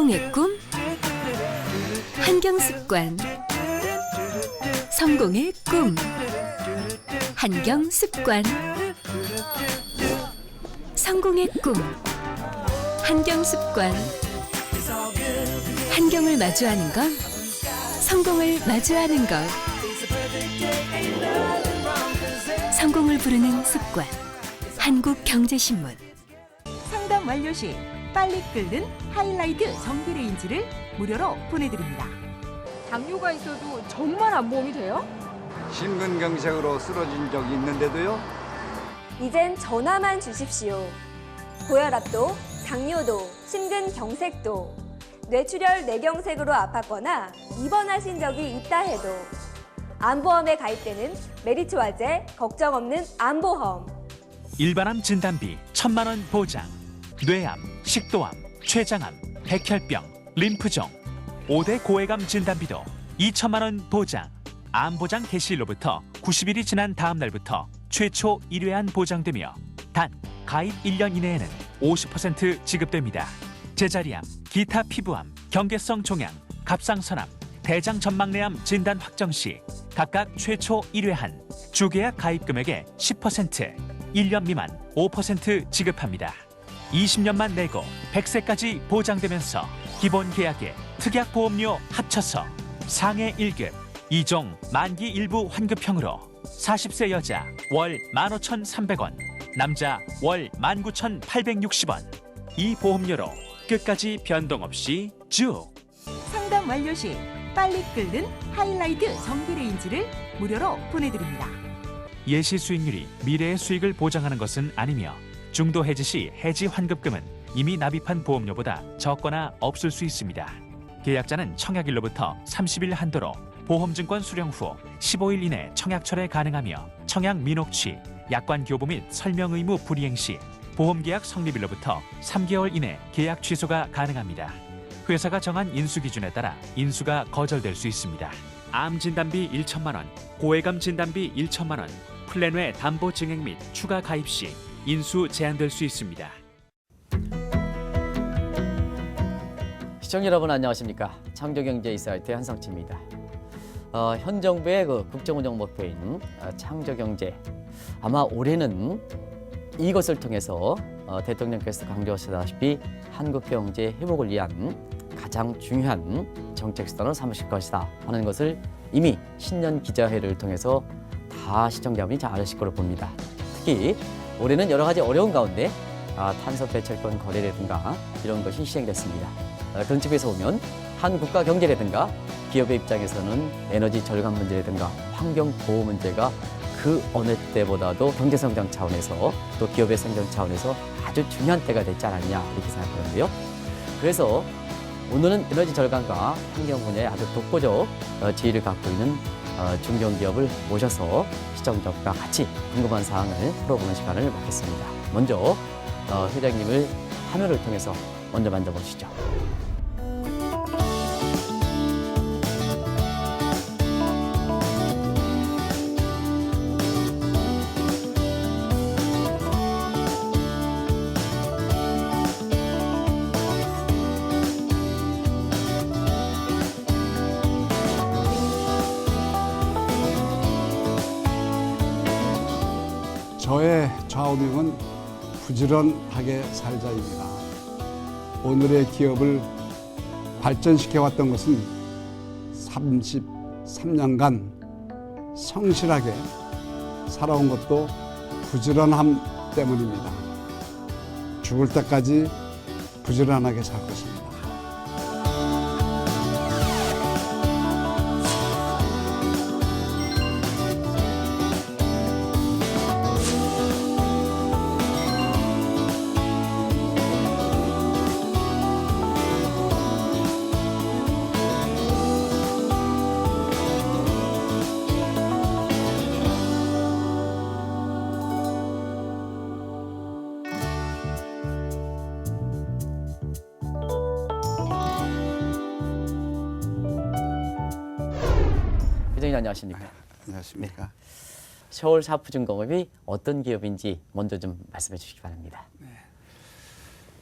성공의 꿈, 한경습관. 성공의 꿈, 한경습관. 성공의 꿈, 한경습관. 한경을 마주하는 것, 성공을 마주하는 것. 성공을 부르는 습관, 한국경제신문. 상담 완료 시 빨리 끓는 하이라이트 전기 레인지를 무료로 보내드립니다. 당뇨가 있어도 정말 안 보험이 돼요? 심근경색으로 쓰러진 적이 있는데도요. 이젠 전화만 주십시오. 고혈압도, 당뇨도, 심근경색도, 뇌출혈 뇌경색으로 아팠거나 입원하신 적이 있다 해도 암보험에 가입되는 메리츠화재 걱정 없는 암보험. 일반암 진단비 1,000만 원 보장. 뇌암, 식도암, 췌장암, 백혈병, 림프종, 5대 고해감 진단비도 2,000만 원 보장. 암 보장 개시일로부터 90일이 지난 다음 날부터 최초 1회안 보장되며 단 가입 1년 이내에는 50% 지급됩니다. 제자리암, 기타 피부암, 경계성 종양, 갑상선암, 대장 전망내암 진단 확정 시 각각 최초 1회한 주계약 가입 금액의 10%, 1년 미만 5% 지급합니다. 20년만 내고 100세까지 보장되면서 기본 계약에 특약 보험료 합쳐서 상해 1급, 2종 만기 일부 환급형으로 40세 여자 월 15,300원, 남자 월 19,860원. 이 보험료로 끝까지 변동 없이 쭉. 상담 완료 시 빨리 끓는 하이라이트 전기 레인지를 무료로 보내드립니다. 예시 수익률이 미래의 수익을 보장하는 것은 아니며 중도 해지 시 해지 환급금은 이미 납입한 보험료보다 적거나 없을 수 있습니다. 계약자는 청약일로부터 30일 한도로 보험증권 수령 후 15일 이내 청약 철회 가능하며 청약 미녹취, 약관 교부 및 설명 의무 불이행 시 보험계약 성립일로부터 3개월 이내 계약 취소가 가능합니다. 회사가 정한 인수 기준에 따라 인수가 거절될 수 있습니다. 암 진단비 1,000만 원, 고해감 진단비 1,000만 원, 플랜 외 담보 증액 및 추가 가입 시 인수 제한될 수 있습니다. 시청자 여러분 안녕하십니까? 창조경제인사이트의 한성치입니다. 현 정부의 국정운영 목표인 창조경제, 아마 올해는 이것을 통해서 대통령께서 강조하시다시피 한국경제 회복을 위한 가장 중요한 정책 수단으로 삼으실 것이다 하는 것을 이미 신년 기자회를 통해서 다 시청자분이 잘 아실 거로 봅니다. 특히 올해는 여러 가지 어려운 가운데 탄소 배출권 거래라든가 이런 것이 시행됐습니다. 그런 측에서 보면 한 국가 경제라든가 기업의 입장에서는 에너지 절감 문제라든가 환경 보호 문제가 그 어느 때보다도 경제 성장 차원에서 또 기업의 생존 차원에서 아주 중요한 때가 됐지 않았냐 이렇게 생각하는데요. 그래서 오늘은 에너지 절감과 환경 분야에 아주 독보적 지위를 갖고 있는 중견기업을 모셔서 시청자과 같이 궁금한 사항을 풀어보는 시간을 갖겠습니다. 먼저 회장님을 화면을 통해서 먼저 만나보시죠. 저의 좌우명은 부지런하게 살자입니다. 오늘의 기업을 발전시켜왔던 것은 33년간 성실하게 살아온 것도 부지런함 때문입니다. 죽을 때까지 부지런하게 살 것입니다. 회장님 안녕하십니까? 안녕하십니까? 서울사푸증공업이 어떤 기업인지 먼저 좀 말씀해 주시기 바랍니다.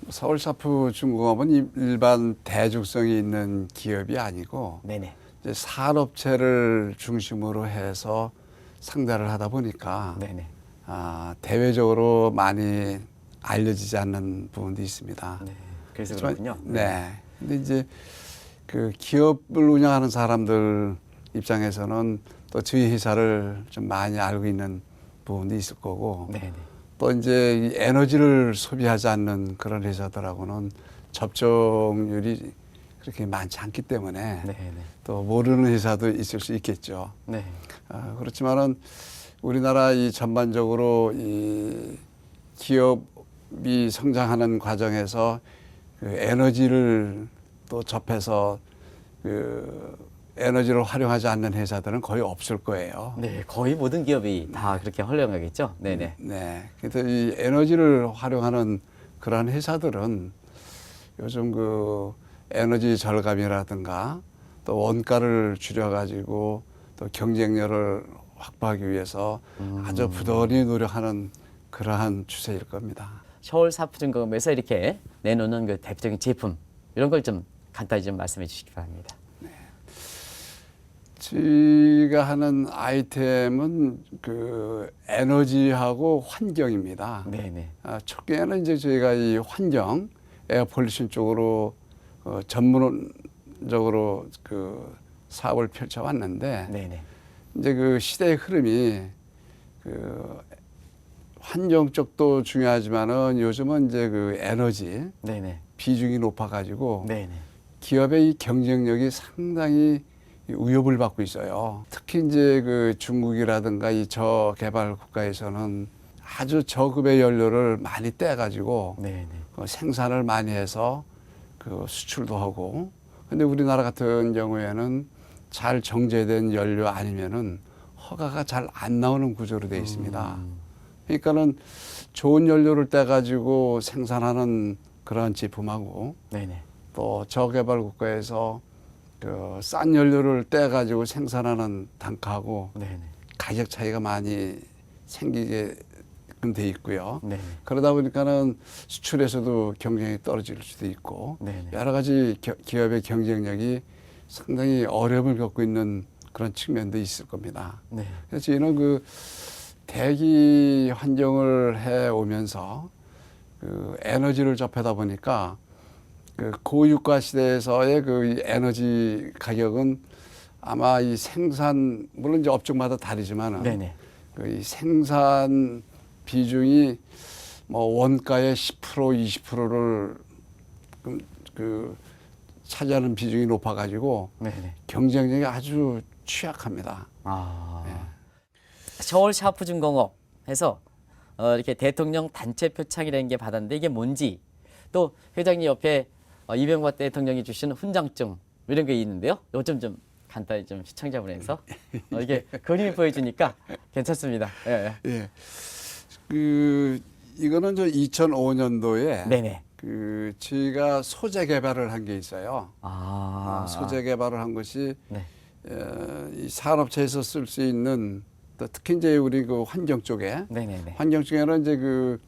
서울샤프중공업은 일반 대중성이 있는 기업이 아니고 네네. 이제 산업체를 중심으로 해서 상대를 하다 보니까 네네. 대외적으로 많이 알려지지 않는 부분도 있습니다. 네. 그래서 그렇지만, 그렇군요. 네. 근데 이제 그 기업을 운영하는 사람들 입장에서는 또 저희 회사를 좀 많이 알고 있는 부분도 있을 거고 네네. 또 이제 이 에너지를 소비하지 않는 그런 회사들하고는 접촉률이 그렇게 많지 않기 때문에 네네. 또 모르는 회사도 있을 수 있겠죠. 네. 그렇지만은 우리나라 이 전반적으로 이 기업이 성장하는 과정에서 그 에너지를 또 접해서 그 에너지를 활용하지 않는 회사들은 거의 없을 거예요. 네. 거의 모든 기업이 다 그렇게 활용하겠죠. 네네. 네. 그래서 이 에너지를 활용하는 그러한 회사들은 요즘 그 에너지 절감이라든가 또 원가를 줄여가지고 또 경쟁력을 확보하기 위해서 아주 부단히 노력하는 그러한 추세일 겁니다. 서울사프중공업에서 이렇게 내놓는 그 대표적인 제품 이런 걸 좀 간단히 좀 말씀해 주시기 바랍니다. 저희가 하는 아이템은 그 에너지하고 환경입니다. 네네. 초기에는 이제 저희가 이 환경, 에어 폴루션 쪽으로 전문적으로 그 사업을 펼쳐왔는데 네네. 이제 그 시대의 흐름이 그 환경 쪽도 중요하지만은 요즘은 이제 그 에너지 네네. 비중이 높아가지고 네네. 기업의 이 경쟁력이 상당히 위협을 받고 있어요. 특히 이제 그 중국이라든가 이 저개발 국가에서는 아주 저급의 연료를 많이 떼가지고 네네. 생산을 많이 해서 그 수출도 하고. 근데 우리나라 같은 경우에는 잘 정제된 연료 아니면은 허가가 잘 안 나오는 구조로 되어 있습니다. 그러니까는 좋은 연료를 떼가지고 생산하는 그런 제품하고 네네. 또 저개발 국가에서 그 싼 연료를 떼가지고 생산하는 단가하고 네네. 가격 차이가 많이 생기게 돼 있고요. 네네. 그러다 보니까는 수출에서도 경쟁이 떨어질 수도 있고 네네. 여러 가지 기업의 경쟁력이 상당히 어려움을 겪고 있는 그런 측면도 있을 겁니다. 네. 그래서 저희는 그 대기 환경을 해 오면서 그 에너지를 접하다 보니까 그 고유가 시대에서의 그 에너지 가격은 아마 이 생산 물론 이제 업종마다 다르지만은 네네. 그 이 생산 비중이 뭐 원가의 10% 20%를 그 차지하는 비중이 높아가지고 네네. 경쟁력이 아주 취약합니다. 서울샤프중공업에서 이렇게 대통령 단체 표창이라는 게 받았는데 이게 뭔지 또 회장님 옆에 이명박 대통령이 주신 훈장증 이런 게 있는데요. 이거 좀 간단히 좀 시청자분에서 이게 그림이 보여주니까 괜찮습니다. 예. 예. 그 이거는 저 2005년도에 네네. 그 저희가 소재 개발을 한 게 있어요. 소재 개발을 한 것이 네. 이 산업체에서 쓸 수 있는 또 특히 이제 우리 그 환경 쪽에 네네네. 환경 중에는 이제 그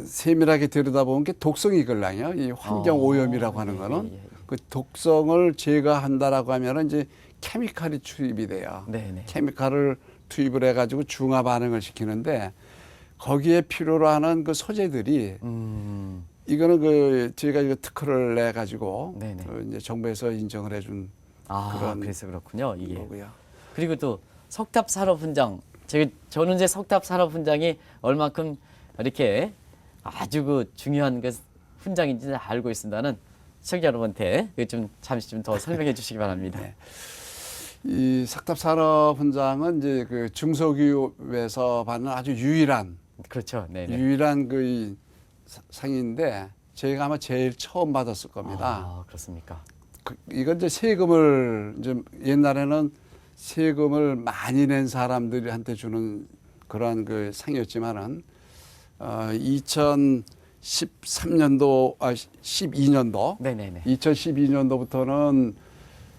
세밀하게 들여다보면 게 독성이거든요. 이 환경 오염이라고 하는 거는 그 독성을 제거한다라고 하면은 이제 케미칼이 투입이 돼요. 네네. 케미칼을 투입을 해가지고 중화 반응을 시키는데 거기에 필요로 하는 그 소재들이 이거는 그 저희가 이거 특허를 내 가지고 네네. 이제 정부에서 인정을 해준 그런 그래서 그렇군요. 이게. 거고요. 그리고 또 석탑산업훈장. 저는 이제 석탑산업훈장이 얼마큼 이렇게 아주 그 중요한 그 훈장인지 알고 있습니다는 시청자 여러분한테 좀 잠시 좀 더 설명해 주시기 바랍니다. 네. 이 석탑산업훈장은 이제 그 중소기업에서 받는 아주 유일한 그렇죠. 네네. 유일한 그 이 상인데 저희가 아마 제일 처음 받았을 겁니다. 그렇습니까? 이건 이제 세금을 이제 옛날에는 세금을 많이 낸 사람들한테 주는 그러한 그 상이었지만은 2013년도 12년도 네네네. 2012년도부터는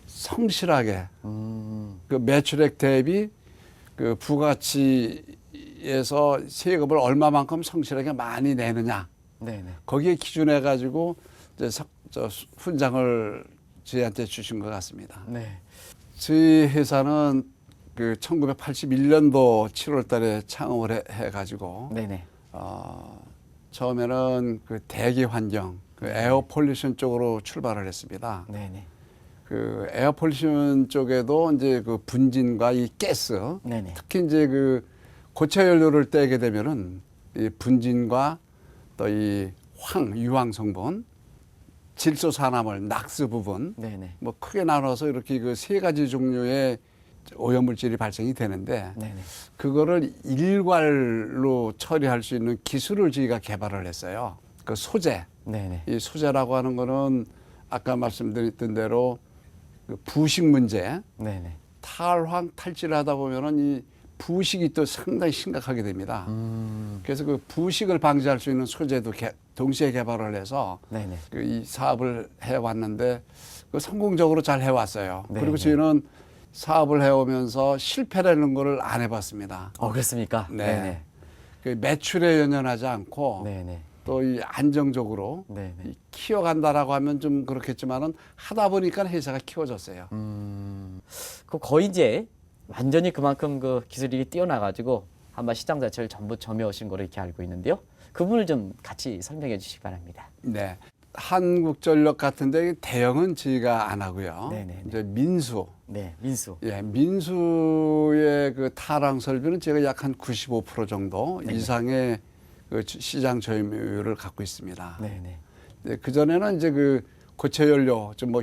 성실하게 그 매출액 대비 그 부가가치에서 세금을 얼마만큼 성실하게 많이 내느냐 네네. 거기에 기준해 가지고 이제 저 훈장을 저희한테 주신 것 같습니다. 네. 저희 회사는 그 1981년도 7월 달에 창업을 해 가지고 네네. 처음에는 그 대기 환경, 그 에어 폴루션 쪽으로 출발을 했습니다. 네네. 그 에어 폴루션 쪽에도 이제 그 분진과 이 가스, 네네. 특히 이제 그 고체 연료를 떼게 되면은 이 분진과 또 이 유황 성분, 질소산화물, 낙스 부분, 네네. 뭐 크게 나눠서 이렇게 그 세 가지 종류의 오염물질이 발생이 되는데 네네. 그거를 일괄로 처리할 수 있는 기술을 저희가 개발을 했어요. 그 소재. 네네. 이 소재라고 하는 거는 아까 말씀드렸던 대로 그 부식 문제, 네네. 탈황 탈취를 하다 보면은 이 부식이 또 상당히 심각하게 됩니다. 그래서 그 부식을 방지할 수 있는 소재도 동시에 개발을 해서 네네. 그 이 사업을 해왔는데 그 성공적으로 잘 해왔어요. 네, 그리고 네. 저희는 사업을 해오면서 실패라는 거를 안 해봤습니다. 그렇습니까? 네. 그 매출에 연연하지 않고 네네. 또 이 안정적으로 네네. 이 키워간다라고 하면 좀 그렇겠지만은 하다 보니까 회사가 키워졌어요. 그 거의 이제 완전히 그만큼 그 기술이 뛰어나가지고 아마 시장 자체를 전부 점유하신 거로 이렇게 알고 있는데요. 그 부분을 좀 같이 설명해 주시기 바랍니다. 네. 한국전력 같은데 대형은 저희가 안 하고요. 네네네. 이제 민수. 네, 민수. 예, 민수의 그 탈항 설비는 제가 약 한 95% 정도 네네. 이상의 그 시장 점유율을 갖고 있습니다. 네네. 네, 그 전에는 이제 그 고체 연료 좀 뭐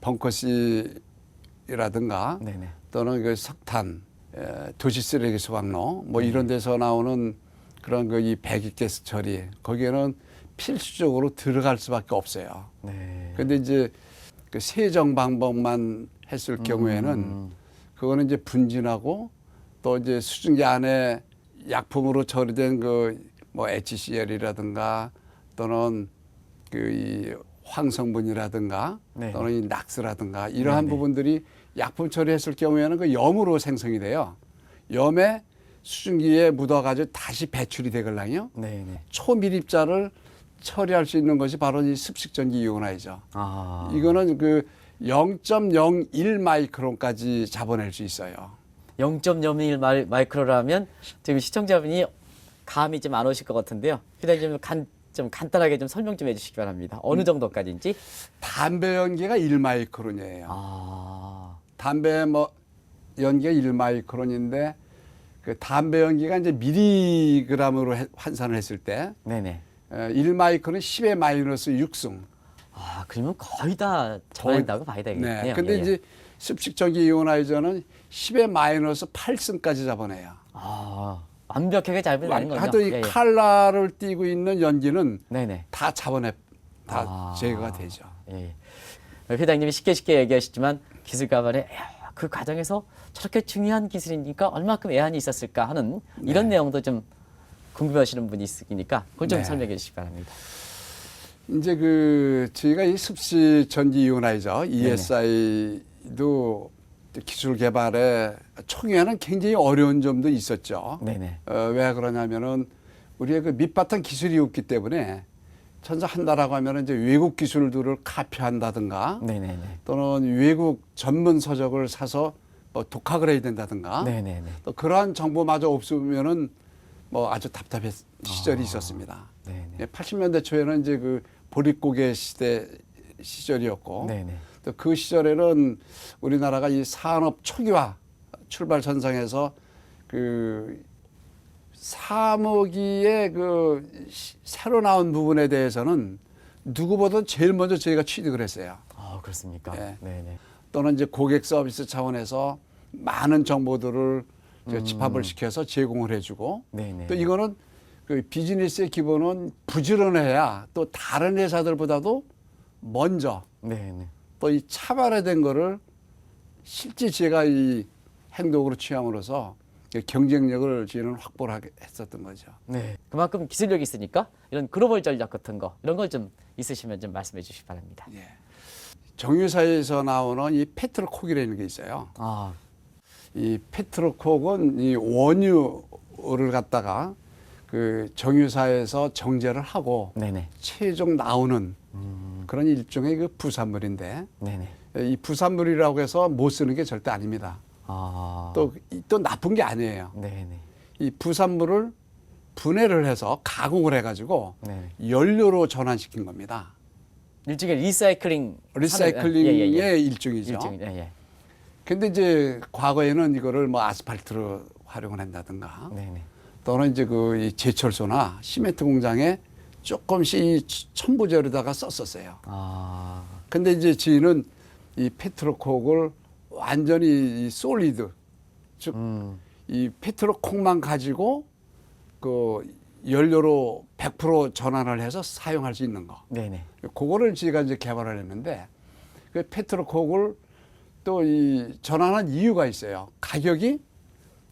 벙커시라든가 네네. 또는 그 석탄, 도시 쓰레기 수강로 뭐 이런 데서 나오는 그런 그 이 배기가스 처리 거기에는 필수적으로 들어갈 수밖에 없어요. 네. 근데 이제 그 세정 방법만 했을 경우에는 그거는 이제 분진하고 또 이제 수증기 안에 약품으로 처리된 그 뭐 HCl이라든가 또는 그 이 황성분이라든가 네. 또는 이 낙스라든가 이러한 네네. 부분들이 약품 처리했을 경우에는 그 염으로 생성이 돼요. 염에 수증기에 묻어가지고 다시 배출이 되걸랑요. 네네. 초미립자를 처리할 수 있는 것이 바로 이 습식전기 이온화이죠. 아. 이거는 그 0.01 마이크론까지 잡아낼 수 있어요. 0.01 마이크로라면 지금 시청자분이 감이 좀 안 오실 것 같은데요. 회장님 좀 간단하게 좀 설명 좀 해주시기 바랍니다. 어느 정도까지인지? 담배 연기가 1 마이크론이에요. 아. 담배 뭐 연기가 1 마이크론인데 그 담배 연기가 이제 미리그램으로 환산을 했을 때 네네. 1 마이크론은 10의 마이너스 6승. 아, 그러면 거의 다 잡아낸다고 봐야 되겠네요. 네. 근데 예, 예. 이제 습식전기 이온화이저는 10의 마이너스 8승까지 잡아내요. 아, 완벽하게 잡아내는 거죠. 하도 이 예, 예. 칼라를 띠고 있는 연기는 네네. 다 잡아내, 다 아. 제거가 되죠. 예. 회장님이 쉽게 얘기하시지만 기술 개발에 그 과정에서 저렇게 중요한 기술이니까 얼마큼 애환이 있었을까 하는 이런 내용도 좀 궁금해하시는 분이 있으니까 그걸 좀 네. 설명해 주시기 바랍니다. 이제 그 저희가 이 습식 전기 이온화이저 ESI도 기술 개발에 초기에는 굉장히 어려운 점도 있었죠. 네네. 왜 그러냐면은 우리의 그 밑바탕 기술이 없기 때문에 전자한다라고 하면은 이제 외국 기술들을 카피한다든가 네네네. 또는 외국 전문 서적을 사서 뭐 독학을 해야 된다든가 네네네. 또 그러한 정보마저 없으면은 뭐 아주 답답한 시절이 있었습니다. 네네. 80년대 초에는 이제 그 보릿고개 시절이었고 네네. 또 그 시절에는 우리나라가 이 산업 초기화 출발 선상에서 그 사무기의 그 새로 나온 부분에 대해서는 누구보다 제일 먼저 저희가 취득을 했어요. 아, 그렇습니까? 네. 네네. 또는 이제 고객 서비스 차원에서 많은 정보들을 집합을 시켜서 제공을 해주고 네네. 또 이거는 그 비즈니스의 기본은 부지런해야 또 다른 회사들보다도 먼저 네네. 또 이 차별화된 거를 실제 제가 이 행동으로 취함으로써 경쟁력을 저희는 확보를 했었던 거죠. 네. 그만큼 기술력이 있으니까 이런 글로벌 전략 같은 거 이런 걸 좀 있으시면 좀 말씀해 주시기 바랍니다. 예. 정유사에서 나오는 이 페트로콕이라는 게 있어요. 아, 이 페트로콕은 이 원유를 갖다가 그 정유사에서 정제를 하고 네네. 최종 나오는 그런 일종의 그 부산물인데 네네. 이 부산물이라고 해서 못 쓰는 게 절대 아닙니다. 아. 또 나쁜 게 아니에요. 네네. 이 부산물을 분해를 해서 가공을 해가지고 네네. 연료로 전환시킨 겁니다. 일종의 리사이클링. 리사이클링의 예, 예. 일종이죠. 일종. 예, 예. 근데 이제 과거에는 이거를 뭐 아스팔트로 활용을 한다든가 네네. 또는 이제 이 제철소나 시멘트 공장에 조금씩 이 첨부제로다가 썼었어요. 아. 근데 이제 저희는 이 페트로콕을 완전히 이 솔리드, 즉 이 페트로콕만 가지고 그 연료로 100% 전환을 해서 사용할 수 있는 거. 네네. 그거를 저희가 이제 개발을 했는데 그 페트로콕을 또 이 전환한 이유가 있어요. 가격이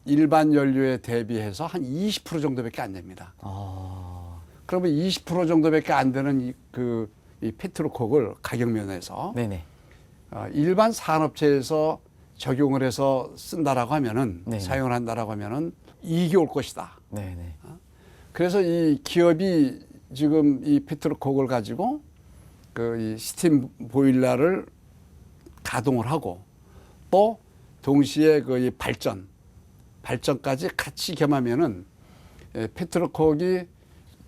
일반 연료에 대비해서 한 20% 정도밖에 안 됩니다. 아. 그러면 20% 정도밖에 안 되는 이 페트로콕을 가격 면에서 네네. 일반 산업체에서 적용을 해서 쓴다라고 하면은 네네. 사용을 한다라고 하면은 이익이 올 것이다. 네네. 그래서 이 기업이 지금 이 페트로콕을 가지고 그 이 스팀 보일러를 가동을 하고 또 동시에 그 이 발전까지 같이 겸하면은 페트로콕이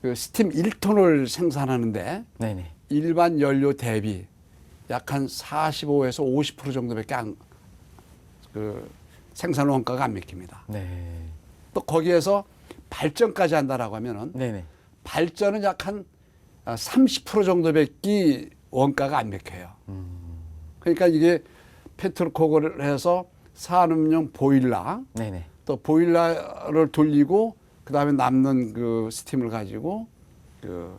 그 스팀 1톤을 생산하는데 네네. 일반 연료 대비 약 한 45에서 50% 정도밖에 생산 원가가 안 맥힙니다. 네. 또 거기에서 발전까지 한다라고 하면은 네네. 발전은 약 한 30% 정도밖에 원가가 안 맥혀요. 그러니까 이게 페트로콕을 해서 산업용 보일러, 네네. 또 보일러를 돌리고 그 다음에 남는 그 스팀을 가지고 그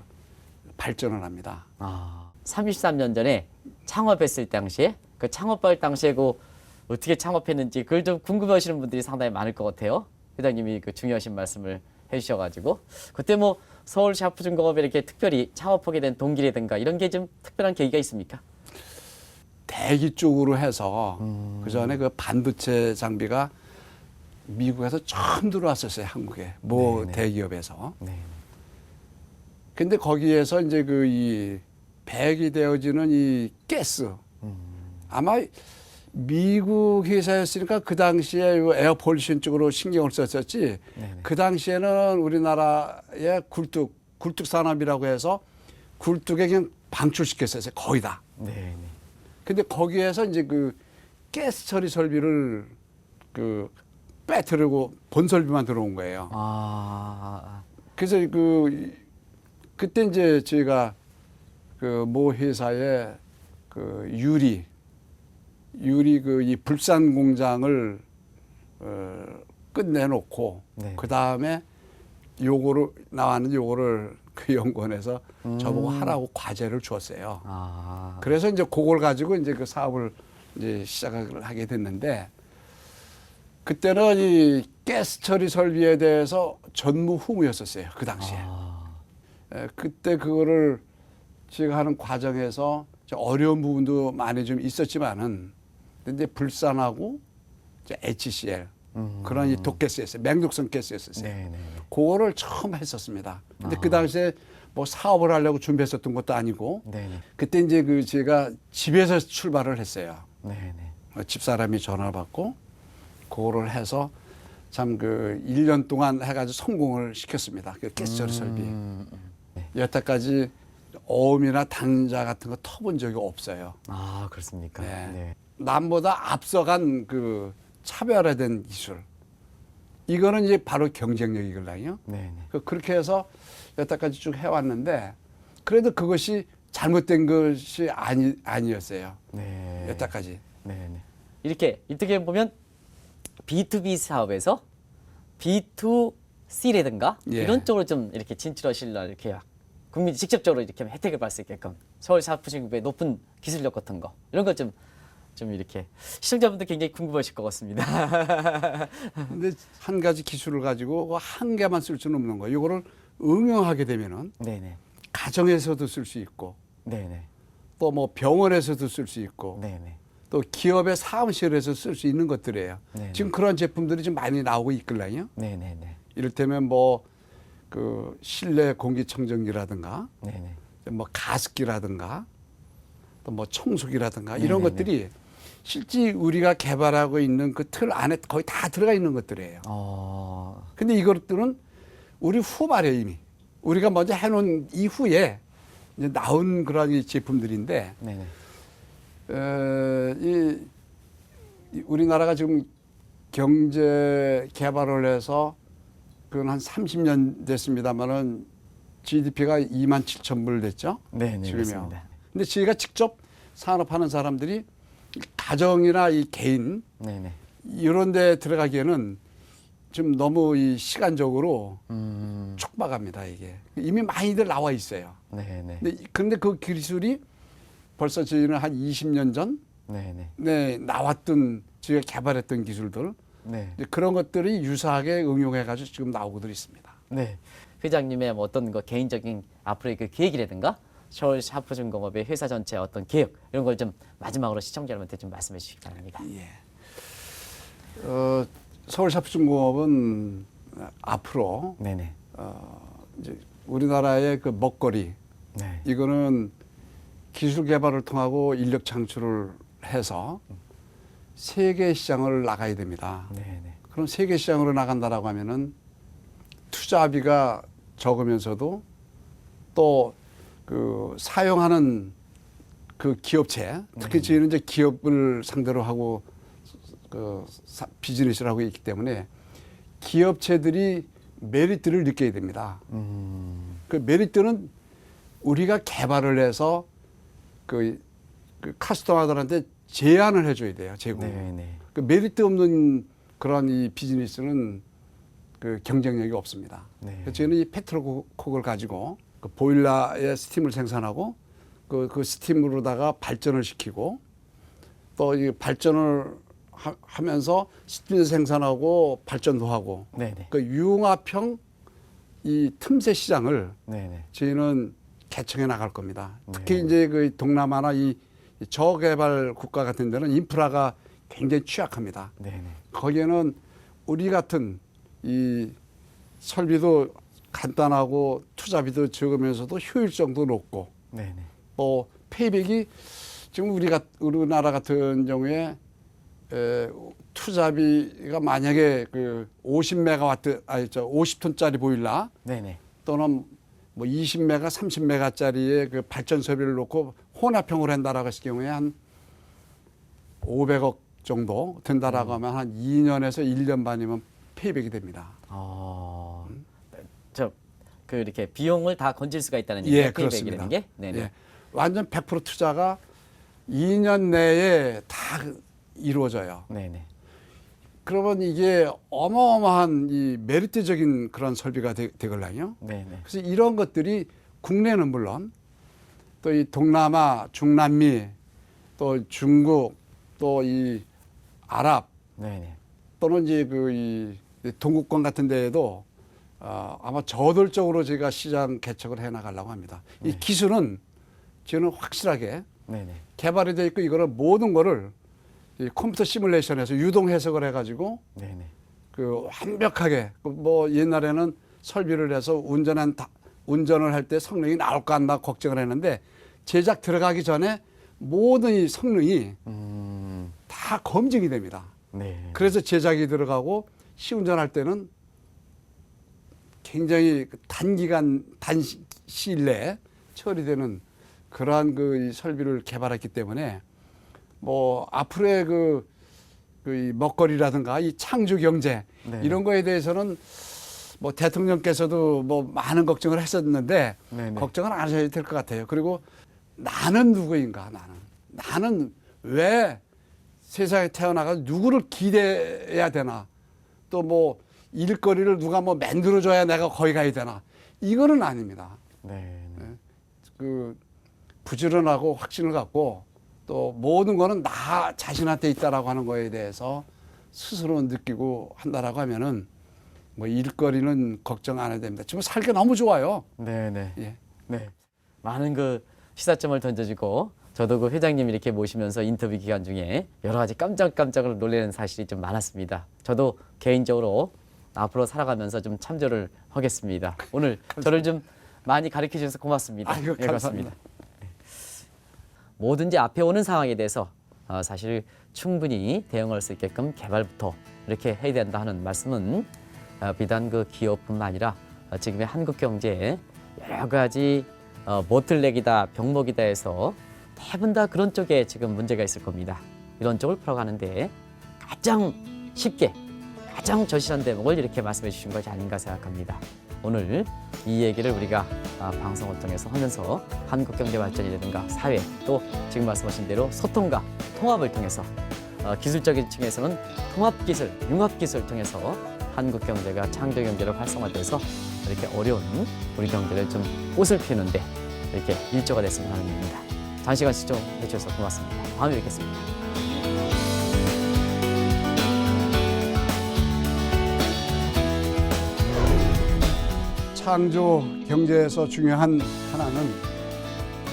발전을 합니다. 아. 33년 전에 창업했을 당시에 그 창업할 당시에 그 어떻게 창업했는지 그걸 좀 궁금해하시는 분들이 상당히 많을 것 같아요. 회장님이 그 중요하신 말씀을 해주셔가지고 그때 뭐 서울 샤프중공업에 이렇게 특별히 창업하게 된 동기라든가 이런 게 좀 특별한 계기가 있습니까? 대기 쪽으로 해서 그 전에 그 반도체 장비가 미국에서 처음 들어왔었어요, 한국에 모 네네. 대기업에서. 네. 근데 거기에서 이제 그 이 배기 되어지는 이 가스 아마 미국 회사였으니까 그 당시에 에어 폴루션 쪽으로 신경을 썼었지. 네네. 그 당시에는 우리나라의 굴뚝 산업이라고 해서 굴뚝에 그냥 방출시켰었어요, 거의 다. 네네. 근데 거기에서 이제 그 가스 처리 설비를 그 빼뜨리고 본설비만 들어온 거예요. 아. 그래서 그때 이제 저희가 그 모 회사의 그 유리 그 이 불산 공장을 끝내놓고 네. 그 다음에 요거를 그 연구원에서 저보고 하라고 과제를 줬어요. 아. 그래서 이제 그걸 가지고 이제 그 사업을 이제 시작을 하게 됐는데 그때는 이 가스 처리 설비에 대해서 전무후무였었어요, 그 당시에. 그때 그거를 제가 하는 과정에서 어려운 부분도 많이 좀 있었지만은 근데 불산하고 이제 HCl 그런 이 독가스였어요. 맹독성 가스였었어요. 네네. 그거를 처음 했었습니다. 근데 그 당시에 뭐 사업을 하려고 준비했었던 것도 아니고 네네. 그때 이제 제가 집에서 출발을 했어요. 네네. 집사람이 전화를 받고 그거를 해서 참 1년 동안 해가지고 성공을 시켰습니다. 그 가스 처리 설비. 네. 여태까지 어음이나 당자 같은 거 터본 적이 없어요. 아, 그렇습니까? 네. 네. 남보다 앞서간 차별화된 기술. 이거는 이제 바로 경쟁력이거든요. 네네. 그렇게 해서 여태까지 쭉 해왔는데 그래도 그것이 잘못된 것이 아니었어요. 네. 여태까지. 네네. 이렇게 어떻게 보면 B2B 사업에서 B2C라든가 예. 이런 쪽으로 좀 이렇게 진출하실라 이렇게 국민이 직접적으로 이렇게 혜택을 받을 수 있게끔 서울 샤프중공업의 높은 기술력 같은 거 이런 거 좀 이렇게 시청자분들 굉장히 궁금하실 것 같습니다. 근데 한 가지 기술을 가지고 한 개만 쓸 수는 없는 거예요. 이거를 응용하게 되면은 네네. 가정에서도 쓸 수 있고 네네. 또 뭐 병원에서도 쓸 수 있고 네네. 또 기업의 사무실에서 쓸 수 있는 것들이에요. 네네. 지금 그런 제품들이 좀 많이 나오고 있거든요. 네네네. 이를테면 그 실내 공기청정기라든가 네네. 뭐 가습기라든가 또 뭐 청소기라든가 이런 네네네. 것들이 실제 우리가 개발하고 있는 그 틀 안에 거의 다 들어가 있는 것들이에요. 근데 이것들은 우리 후발에 이미 우리가 먼저 해놓은 이후에 이제 나온 그런 이 제품들인데 네네. 이 우리나라가 지금 경제 개발을 해서 그건 한 30년 됐습니다만은 GDP가 2만 7천 불 됐죠. 네네. 지금요. 맞습니다. 근데 저희가 직접 산업하는 사람들이 가정이나 이 개인 네네. 이런 데 들어가기에는 좀 너무 이 시간적으로 촉박합니다, 이게. 이미 많이들 나와 있어요. 네네. 근데 그 기술이 벌써 저희는 한 20년 전 네네. 네, 나왔던 저희가 개발했던 기술들 네. 이제 그런 것들이 유사하게 응용해가지고 지금 나오고들 있습니다. 네. 회장님의 뭐 어떤 거 개인적인 앞으로의 그 계획이라든가 서울 샤프증공업의 회사 전체 어떤 계획 이런 걸 좀 마지막으로 시청자 여러분한테 좀 말씀해 주시기 바랍니다. 예. 서울 샤프증공업은 앞으로 네네. 이제 우리나라의 그 먹거리 네. 이거는 기술 개발을 통하고 인력 창출을 해서 세계 시장을 나가야 됩니다. 네네. 그럼 세계 시장으로 나간다라고 하면은 투자비가 적으면서도 또 그 사용하는 그 기업체 특히 저희는 이제 기업을 상대로 하고 그 비즈니스를 하고 있기 때문에 기업체들이 메리트를 느껴야 됩니다. 그 메리트는 우리가 개발을 해서 그 카스터마들한테 제안을 해줘야 돼요. 제공. 네네. 그 메리트 없는 그런 이 비즈니스는 그 경쟁력이 없습니다. 네. 그래서 저희는 이 페트로콕을 가지고 그 보일러에 스팀을 생산하고 그 스팀으로다가 발전을 시키고 또 이 발전을 하면서 스팀 생산하고 발전도 하고 네네. 그 융합형 이 틈새 시장을 네네. 저희는 개척해 나갈 겁니다. 특히 네. 이제 그 동남아나 이 저개발 국가 같은 데는 인프라가 굉장히 취약합니다. 네네. 거기에는 우리 같은 이 설비도 간단하고 투자비도 적으면서도 효율성도 높고 네네. 또 페이백이 지금 우리나라 같은 경우에 투자비가 만약에 그 50톤짜리 보일러 네네. 또는 뭐 20메가, 30메가짜리의 그 발전 설비를 놓고 혼합형으로 한다라고 했을 경우에 한 500억 정도 든다라고 하면 한 2년에서 1년 반이면 페이백이 됩니다. 그 이렇게 비용을 다 건질 수가 있다는 예, 얘기예요. 그렇습니다. 페이백이라는 게. 네네. 예, 완전 100% 투자가 2년 내에 다 이루어져요. 네네. 그러면 이게 어마어마한 이 메리트적인 그런 설비가 되걸랑요. 네네. 그래서 이런 것들이 국내는 물론 또 이 동남아, 중남미, 또 중국, 또 이 아랍 네네. 또는 이제 이 동구권 같은 데에도 아마 저돌적으로 제가 시장 개척을 해 나가려고 합니다. 이 기술은 저는 확실하게 네네. 개발이 되어 있고 이거를 모든 거를 이 컴퓨터 시뮬레이션에서 유동 해석을 해가지고 네네. 그 완벽하게 뭐 옛날에는 설비를 해서 운전을 할 때 성능이 나올까 안 나 걱정을 했는데 제작 들어가기 전에 모든 이 성능이 다 검증이 됩니다. 네. 그래서 제작이 들어가고 시운전할 때는 굉장히 단 시일 내에 처리되는 그러한 이 설비를 개발했기 때문에 뭐 앞으로의 이 먹거리라든가 이 창조 경제 네. 이런 거에 대해서는 뭐 대통령께서도 뭐 많은 걱정을 했었는데 네네. 걱정을 안 하셔야 될 것 같아요. 그리고 나는 누구인가 나는 왜 세상에 태어나가서 누구를 기대해야 되나 또 뭐 일거리를 누가 뭐 만들어줘야 내가 거기 가야 되나 이거는 아닙니다. 네. 그 부지런하고 확신을 갖고 또 모든 거는 나 자신한테 있다라고 하는 거에 대해서 스스로 느끼고 한다라고 하면은 뭐 일거리는 걱정 안 해야 됩니다. 지금 살기 너무 좋아요. 네네. 예. 네. 많은 그 시사점을 던져주고 저도 그 회장님 이렇게 모시면서 인터뷰 기간 중에 여러 가지 깜짝깜짝을 놀라는 사실이 좀 많았습니다. 저도 개인적으로 앞으로 살아가면서 좀 참조를 하겠습니다. 오늘 저를 좀 많이 가르쳐 주셔서 고맙습니다. 아이고, 예, 감사합니다. 뭐든지 앞에 오는 상황에 대해서 사실 충분히 대응할 수 있게끔 개발부터 이렇게 해야 된다 하는 말씀은 비단 그 기업뿐만 아니라 지금의 한국 경제에 여러 가지 보틀렉이다, 병목이다 해서 대부분 다 그런 쪽에 지금 문제가 있을 겁니다. 이런 쪽을 풀어가는데 가장 쉽게, 가장 절실한 대목을 이렇게 말씀해 주신 것이 아닌가 생각합니다. 오늘 이 얘기를 우리가 방송을 통해서 하면서 한국 경제 발전이라든가 사회, 또 지금 말씀하신 대로 소통과 통합을 통해서 기술적인 층에서는 통합기술, 융합기술을 통해서 한국 경제가 창조 경제로 활성화돼서 이렇게 어려운 우리 경제를 좀 꽃을 피우는데 이렇게 일조가 됐으면 하는 일입니다. 장시간 시청해 주셔서 고맙습니다. 다음에 뵙겠습니다. 창조 경제에서 중요한 하나는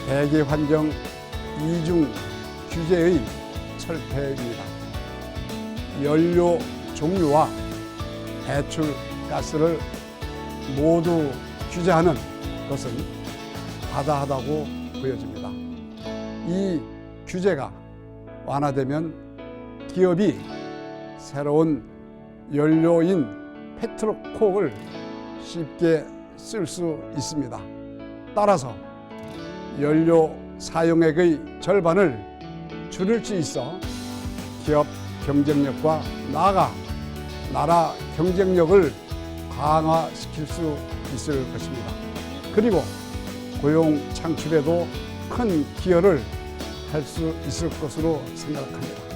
대기 환경 이중 규제의 철폐입니다. 연료 종류와 배출 가스를 모두 규제하는 것은 바다하다고 보여집니다. 이 규제가 완화되면 기업이 새로운 연료인 페트로콕을 쉽게 쓸 수 있습니다. 따라서 연료 사용액의 절반을 줄일 수 있어 기업 경쟁력과 나아가 나라 경쟁력을 강화시킬 수 있을 것입니다. 그리고 고용 창출에도 큰 기여를 할 수 있을 것으로 생각합니다.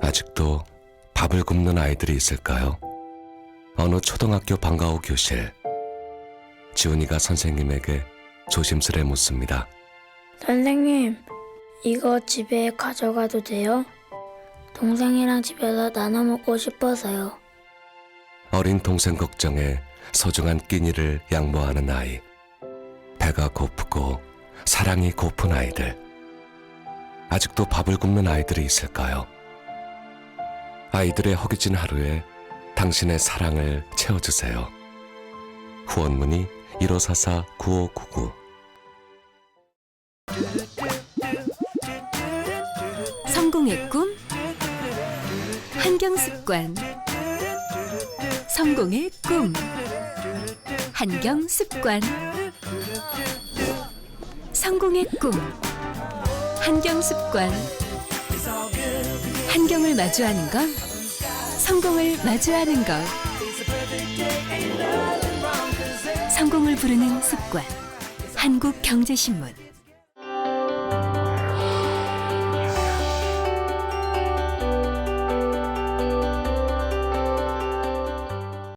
아직도 밥을 굶는 아이들이 있을까요? 어느 초등학교 방과 후 교실. 지훈이가 선생님에게 조심스레 묻습니다. 선생님, 이거 집에 가져가도 돼요? 동생이랑 집에서 나눠 먹고 싶어서요. 어린 동생 걱정에 소중한 끼니를 양보하는 아이. 배가 고프고 사랑이 고픈 아이들. 아직도 밥을 굶는 아이들이 있을까요? 아이들의 허기진 하루에 당신의 사랑을 채워주세요. 후원문의 1544-9599. 성공의 꿈 한경습관. 성공의 꿈 한경습관. 성공의 꿈 한경습관. 한경을 마주하는 것, 성공을 마주하는 것. 성공을 부르는 습관. 한국경제신문.